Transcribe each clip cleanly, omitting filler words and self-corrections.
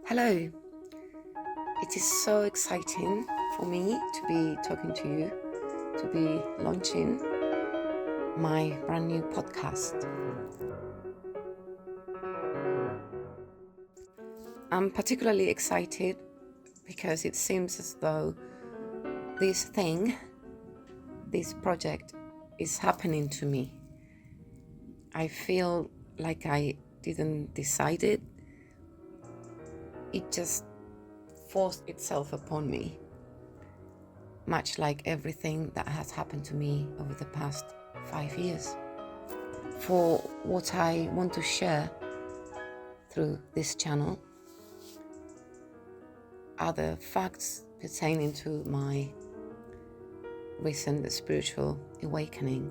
Hello, it is so exciting for me to be talking to you, to be launching my brand new podcast. I'm particularly excited because it seems as though this project is happening to me. I feel like I didn't decide it. It just forced itself upon me, much like everything that has happened to me over the past 5 years. For what I want to share through this channel are the facts pertaining to my recent spiritual awakening.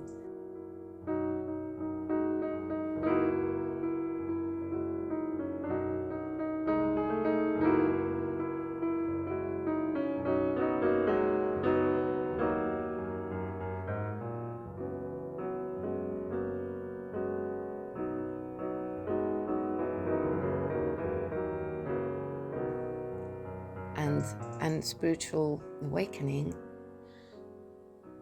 And spiritual awakening,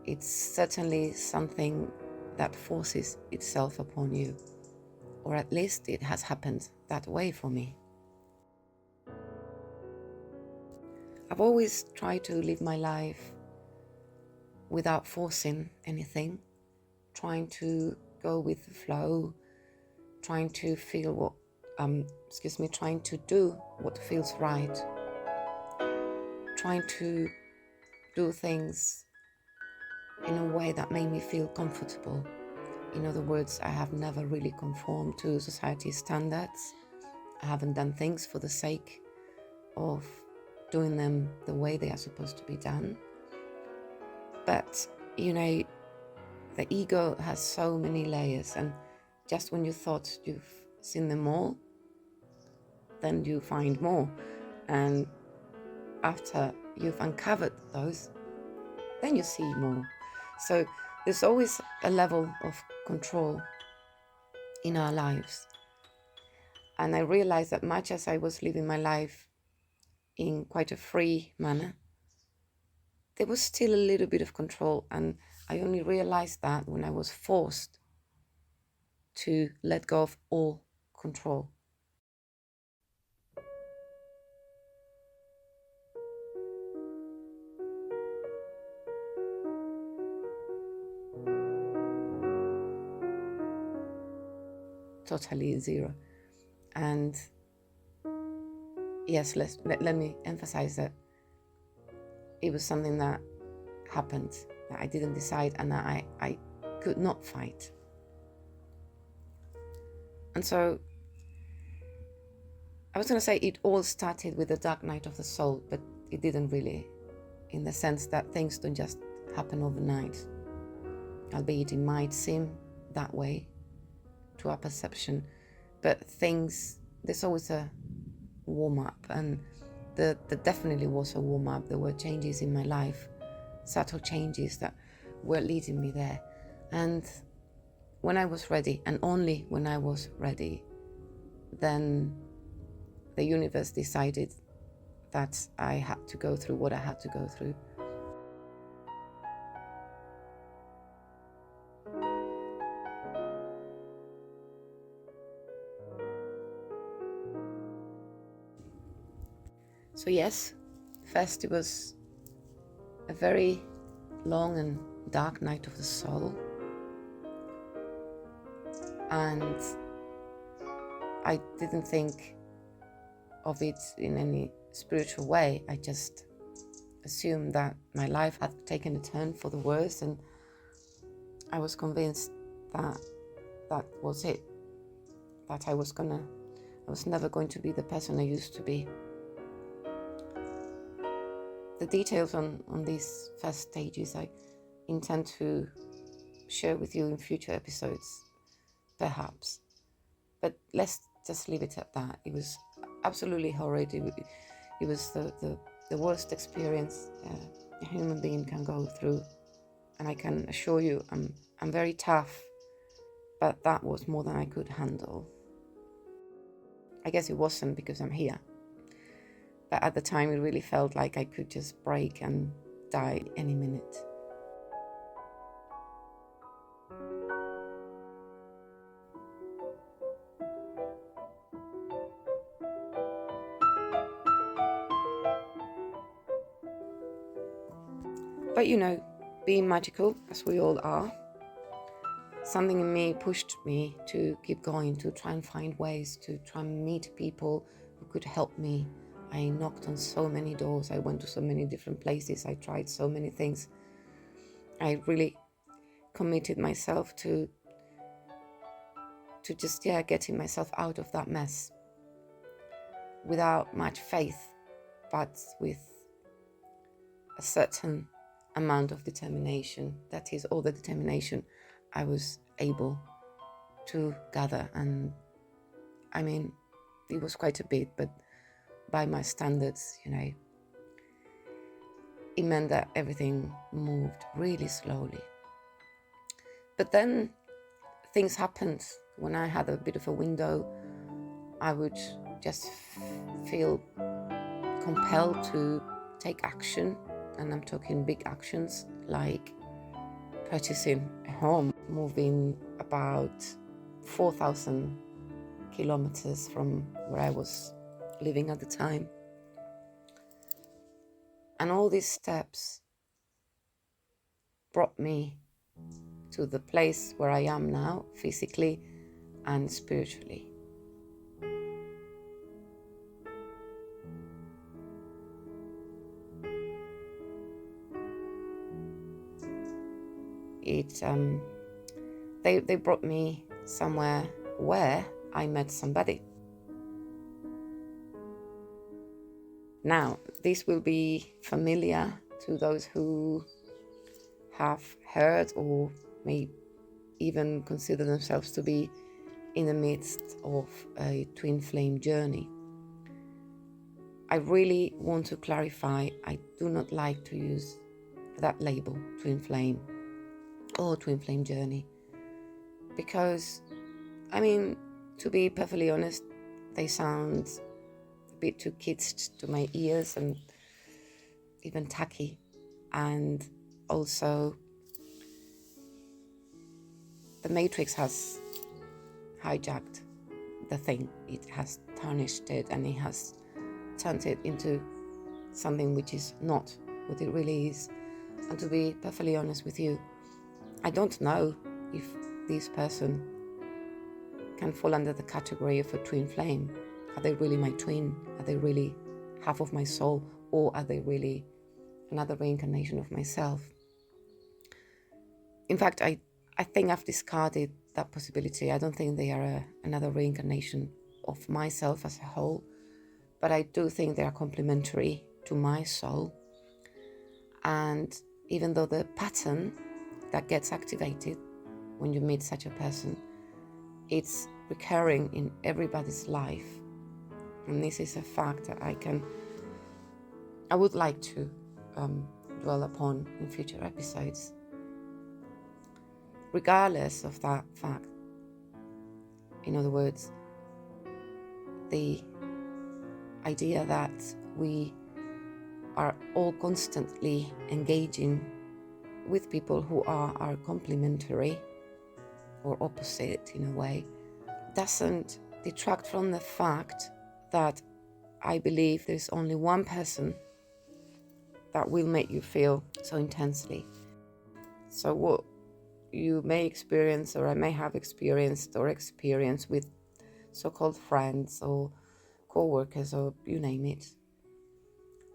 it's certainly something that forces itself upon you, or at least it has happened that way for me. I've always tried to live my life without forcing anything, trying to go with the flow, trying to feel trying to do what feels right, trying to do things in a way that made me feel comfortable. In other words, I have never really conformed to society's standards. I haven't done things for the sake of doing them the way they are supposed to be done. But, the ego has so many layers, and just when you thought you've seen them all, then you find more. And after you've uncovered those, then you see more. So there's always a level of control in our lives. And I realized that much as I was living my life in quite a free manner, there was still a little bit of control. And I only realized that when I was forced to let go of all control. Totally zero. And yes, let me emphasize that it was something that happened, that I didn't decide, and that I could not fight. And so I was going to say it all started with the dark night of the soul, but it didn't really, in the sense that things don't just happen overnight, albeit it might seem that way to our perception. But there's always a warm-up, and there definitely was a warm-up. There were changes in my life, subtle changes that were leading me there. And when I was ready, and only when I was ready, then the universe decided that I had to go through what I had to go through. So yes, first it was a very long and dark night of the soul. And I didn't think of it in any spiritual way. I just assumed that my life had taken a turn for the worse, and I was convinced that that was it, that I was never going to be the person I used to be. The details on these first stages I intend to share with you in future episodes, perhaps. But let's just leave it at that. It was absolutely horrid. It was the worst experience a human being can go through. And I can assure you, I'm very tough, but that was more than I could handle. I guess it wasn't, because I'm here. But at the time, it really felt like I could just break and die any minute. But being magical, as we all are, something in me pushed me to keep going, to try and find ways, to try and meet people who could help me. I knocked on so many doors. I went to so many different places. I tried so many things. I really committed myself to just, getting myself out of that mess without much faith, but with a certain amount of determination. That is all the determination I was able to gather. And I mean, it was quite a bit, but by my standards, it meant that everything moved really slowly. But then things happened. When I had a bit of a window, I would just feel compelled to take action. And I'm talking big actions like purchasing a home, moving about 4,000 kilometers from where I was living at the time. And all these steps brought me to the place where I am now, physically and spiritually. They brought me somewhere where I met somebody. Now, this will be familiar to those who have heard or may even consider themselves to be in the midst of a twin flame journey. I really want to clarify, I do not like to use that label, twin flame or twin flame journey, because, to be perfectly honest, they sound a bit too kitsed to my ears and even tacky. And also, the Matrix has hijacked the thing. It has tarnished it, and it has turned it into something which is not what it really is. And to be perfectly honest with you, I don't know if this person can fall under the category of a twin flame. Are they really my twin? Are they really half of my soul? Or are they really another reincarnation of myself? In fact, I think I've discarded that possibility. I don't think they are another reincarnation of myself as a whole, but I do think they are complementary to my soul. And even though the pattern that gets activated when you meet such a person, it's recurring in everybody's life. And this is a fact that I would like to dwell upon in future episodes. Regardless of that fact, in other words, the idea that we are all constantly engaging with people who are complementary or opposite in a way doesn't detract from the fact that I believe there's only one person that will make you feel so intensely. So what you may experience, or I may have experienced or experience with so-called friends or co-workers or you name it,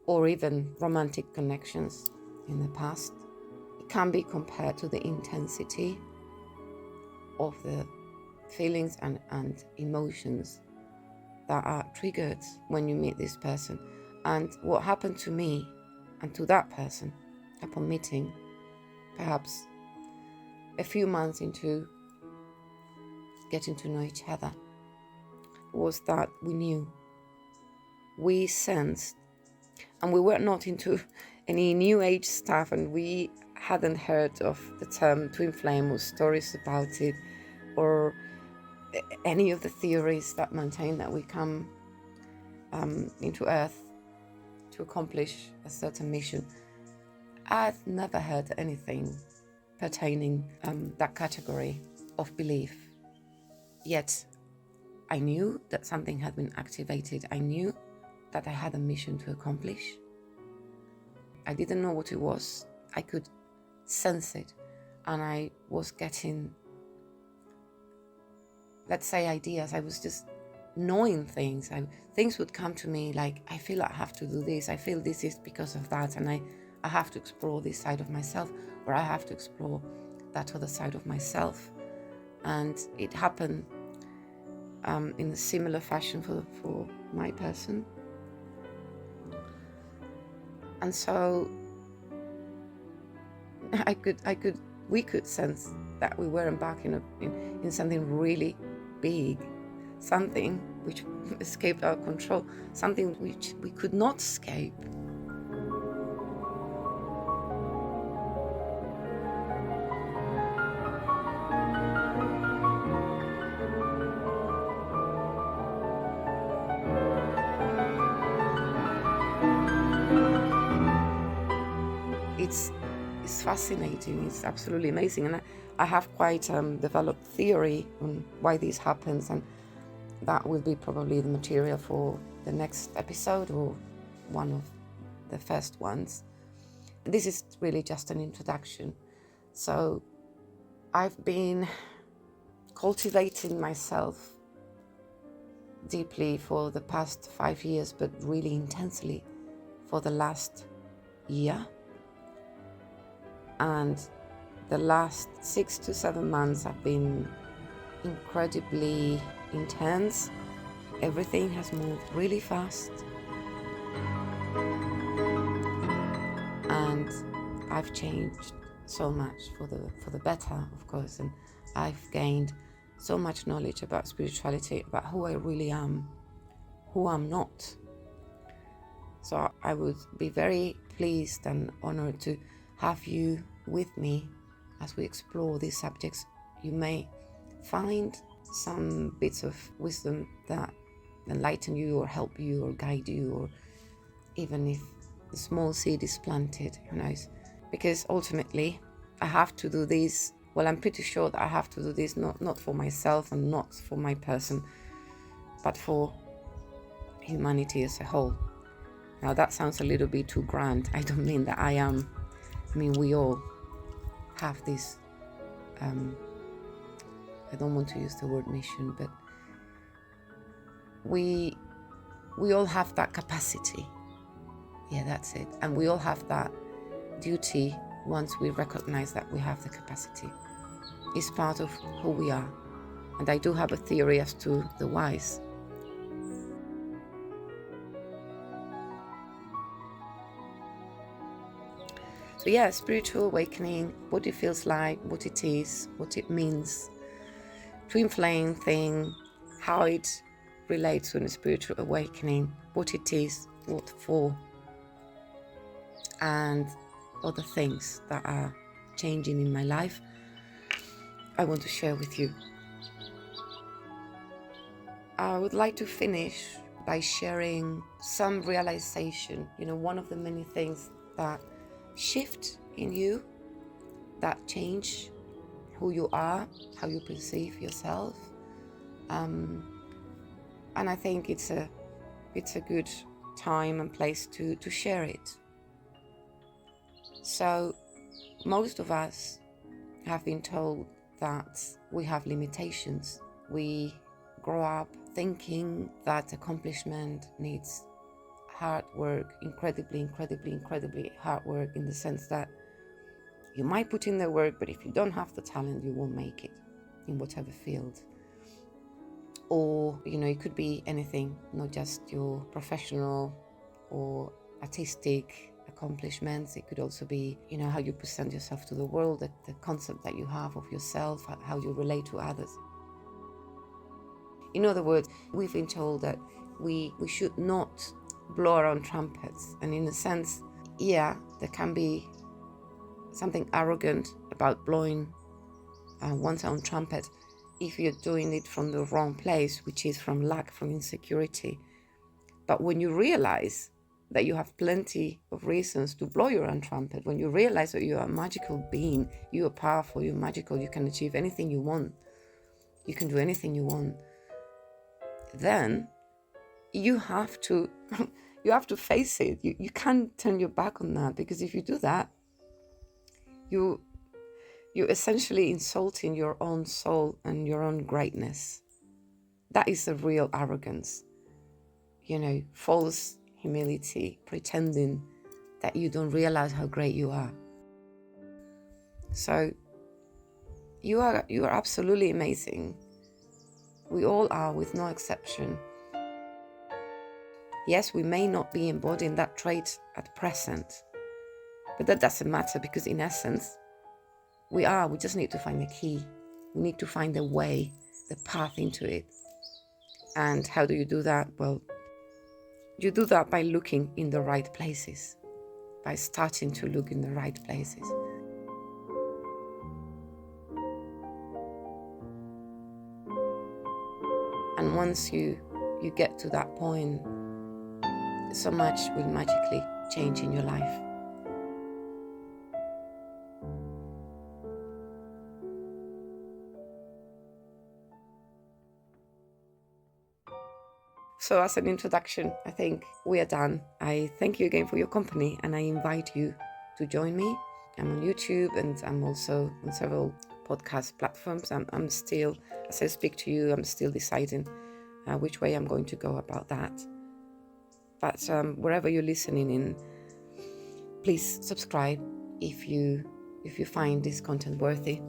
or even romantic connections in the past, it can be compared to the intensity of the feelings and emotions that are triggered when you meet this person. And what happened to me and to that person upon meeting, perhaps a few months into getting to know each other, was that we knew, we sensed, and we were not into any new age stuff, and we hadn't heard of the term twin flame or stories about it, or any of the theories that maintain that we come into Earth to accomplish a certain mission. I've never heard anything pertaining that category of belief. Yet I knew that something had been activated. I knew that I had a mission to accomplish. I didn't know what it was. I could sense it. And I was getting, let's say, ideas. I was just knowing things. Things would come to me like, I feel I have to do this. I feel this is because of that. And I have to explore this side of myself, or I have to explore that other side of myself. And it happened in a similar fashion for my person. And so we could sense that we were embarking in something really big, something which escaped our control, something which we could not escape. It's fascinating. It's absolutely amazing, and I have quite developed theory on why this happens, and that will be probably the material for the next episode or one of the first ones. This is really just an introduction. So I've been cultivating myself deeply for the past 5 years, but really intensely for the last year. And the last 6 to 7 months have been incredibly intense. Everything has moved really fast. And I've changed so much for the better, of course. And I've gained so much knowledge about spirituality, about who I really am, who I'm not. So I would be very pleased and honored to have you with me as we explore these subjects. You may find some bits of wisdom that enlighten you or help you or guide you, or even if a small seed is planted, who knows? Because ultimately I have to do this. Well, I'm pretty sure that I have to do this not for myself and not for my person, but for humanity as a whole. Now that sounds a little bit too grand. I don't mean that I am. I mean, we all have this, I don't want to use the word mission, but we all have that capacity. Yeah, that's it. And we all have that duty once we recognize that we have the capacity. It's part of who we are. And I do have a theory as to the whys. So yeah, spiritual awakening, what it feels like, what it is, what it means, twin flame thing, how it relates to a spiritual awakening, what it is, what for, and other things that are changing in my life, I want to share with you. I would like to finish by sharing some realization. One of the many things that shift in you, that change who you are, how you perceive yourself, and I think it's a good time and place to share it. So most of us have been told that we have limitations. We grow up thinking that accomplishment needs hard work, incredibly hard work, in the sense that you might put in the work, but if you don't have the talent, you won't make it in whatever field. Or, it could be anything, not just your professional or artistic accomplishments. It could also be, how you present yourself to the world, the concept that you have of yourself, how you relate to others. In other words, we've been told that we should not blow our own trumpets. And in a sense, yeah, there can be something arrogant about blowing one's own trumpet if you're doing it from the wrong place, which is from lack, from insecurity. But when you realize that you have plenty of reasons to blow your own trumpet, when you realize that you are a magical being, you are powerful, you're magical, you can achieve anything you want, you can do anything you want, then you have to you have to face it. You can't turn your back on that, because if you do that, you're essentially insulting your own soul and your own greatness. That is the real arrogance, false humility, pretending that you don't realize how great you are. So you are absolutely amazing. We all are, with no exception. Yes, we may not be embodying that trait at present, but that doesn't matter, because in essence, we just need to find the key. We need to find the way, the path into it. And how do you do that? Well, you do that by looking in the right places, by starting to look in the right places. And once you get to that point, so much will magically change in your life. So as an introduction, I think we are done. I thank you again for your company, and I invite you to join me. I'm on YouTube, and I'm also on several podcast platforms. I'm still, as I speak to you, I'm still deciding which way I'm going to go about that. But wherever you're listening in, please subscribe if you find this content worthy.